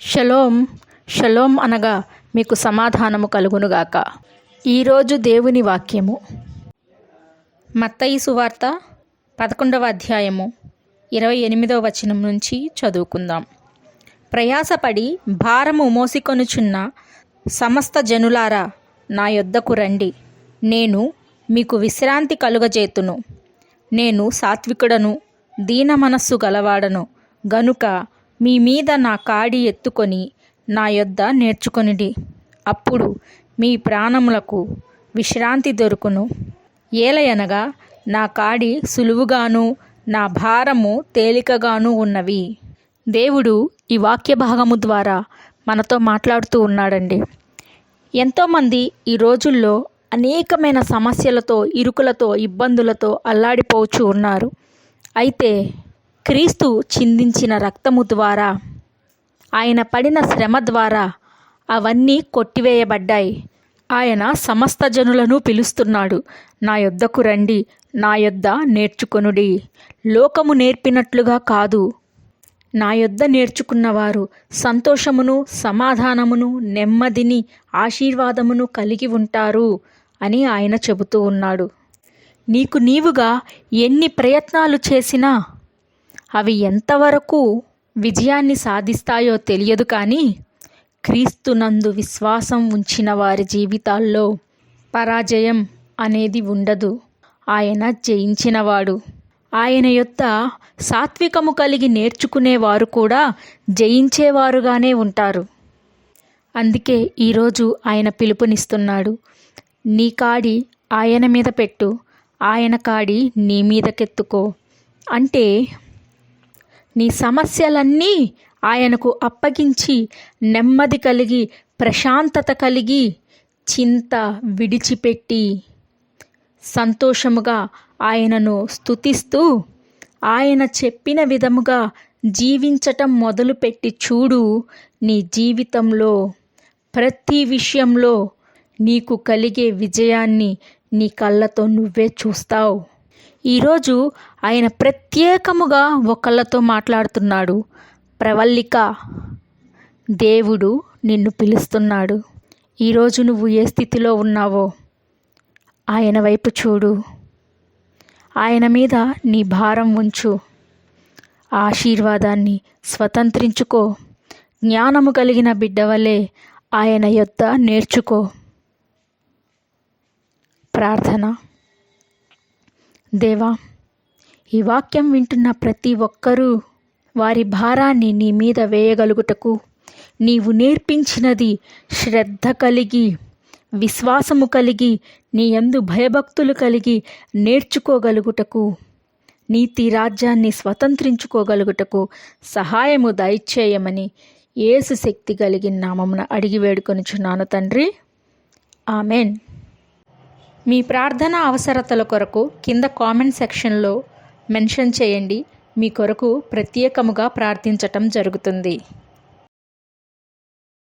Shalom shalom అనగా మీకు సమాధానము కలుగునుగాక. ఈరోజు దేవుని వాక్యము మత్తయి సువార్త 11వ అధ్యాయము 28వ వచనం నుంచి చదువుకుందాం. ప్రయాసపడి భారము మోసికొనుచున్న సమస్త జనులారా నా యొద్దకు రండి, నేను మీకు విశ్రాంతి కలుగజేతును. నేను సాత్వికుడను, దీన మనస్సు గలవాడను గనుక మీ మీద నా కాడి ఎత్తుకొని నా యొద్ద నేర్చుకొనిడి, అప్పుడు మీ ప్రాణములకు విశ్రాంతి దొరుకును. ఏలయనగా నా కాడి సులువుగాను నా భారము తేలికగాను ఉన్నవి. దేవుడు ఈ వాక్య భాగము ద్వారా మనతో మాట్లాడుతూ ఉన్నాడండి. ఎంతోమంది ఈ రోజుల్లో అనేకమైన సమస్యలతో, ఇరుకులతో, ఇబ్బందులతో అల్లాడిపోవచ్చు ఉన్నారు. అయితే క్రీస్తు చిందించిన రక్తము ద్వారా, ఆయన పడిన శ్రమ ద్వారా అవన్నీ కొట్టివేయబడ్డాయి. ఆయన సమస్త జనులను పిలుస్తున్నాడు, నా యొద్దకు రండి, నా యొద్ద నేర్చుకొనుడి. లోకము నేర్పినట్లుగా కాదు, నా యొద్ద నేర్చుకున్నవారు సంతోషమును, సమాధానమును, నెమ్మదిని, ఆశీర్వాదమును కలిగి ఉంటారు అని ఆయన చెబుతూ ఉన్నాడు. నీకు నీవుగా ఎన్ని ప్రయత్నాలు చేసినా అవి ఎంతవరకు విజయాన్ని సాధిస్తాయో తెలియదు, కానీ క్రీస్తునందు విశ్వాసం ఉంచిన వారి జీవితాల్లో పరాజయం అనేది ఉండదు. ఆయన జయించినవాడు. ఆయన యొద్ద సాత్వికము కలిగి నేర్చుకునేవారు కూడా జయించేవారుగానే ఉంటారు. అందుకే ఈరోజు ఆయన పిలుపునిస్తున్నాడు, నీ కాడి ఆయన మీద పెట్టు, ఆయన కాడి నీ మీదకెత్తుకో. అంటే నీ సమస్యలన్నీ ఆయనకు అప్పగించి నెమ్మది కలిగి, ప్రశాంతత కలిగి, చింత విడిచిపెట్టి సంతోషముగా ఆయనను స్తుతిస్తూ ఆయన చెప్పిన విధముగా జీవించటం మొదలుపెట్టి చూడు. నీ జీవితంలో ప్రతి విషయంలో నీకు కలిగే విజయాన్ని నీ కళ్ళతో నువ్వే చూస్తావు. ఈరోజు ఆయన ప్రత్యేకముగా ఒకళ్ళతో మాట్లాడుతున్నాడు. ప్రవల్లిక, దేవుడు నిన్ను పిలుస్తున్నాడు. ఈరోజు నువ్వు ఏ స్థితిలో ఉన్నావో ఆయన వైపు చూడు, ఆయన మీద నీ భారం ఉంచు, ఆశీర్వాదాన్ని స్వతంత్రించుకో. జ్ఞానము కలిగిన బిడ్డవలే ఆయన యొద్ద నేర్చుకో. ప్రార్థన. దేవా, ఈ వాక్యం వింటున్న ప్రతి ఒక్కరూ వారి భారాన్ని నీ మీద వేయగలుగుటకు, నీవు నేర్పించినది శ్రద్ధ కలిగి, విశ్వాసము కలిగి, నీ యందు భయభక్తులు కలిగి నేర్చుకోగలుగుటకు, నీతి రాజ్యాన్ని స్వతంత్రించుకోగలుగుటకు సహాయము దయచేయమని యేసు శక్తి కలిగిన నామమున అడిగి వేడుకొనుచున్నాను తండ్రి. ఆమెన్. మీ ప్రార్థన అవసరతల కొరకు కింద కామెంట్ సెక్షన్లో మెన్షన్ చేయండి. మీ కొరకు ప్రత్యేకముగా ప్రార్థించటం జరుగుతుంది.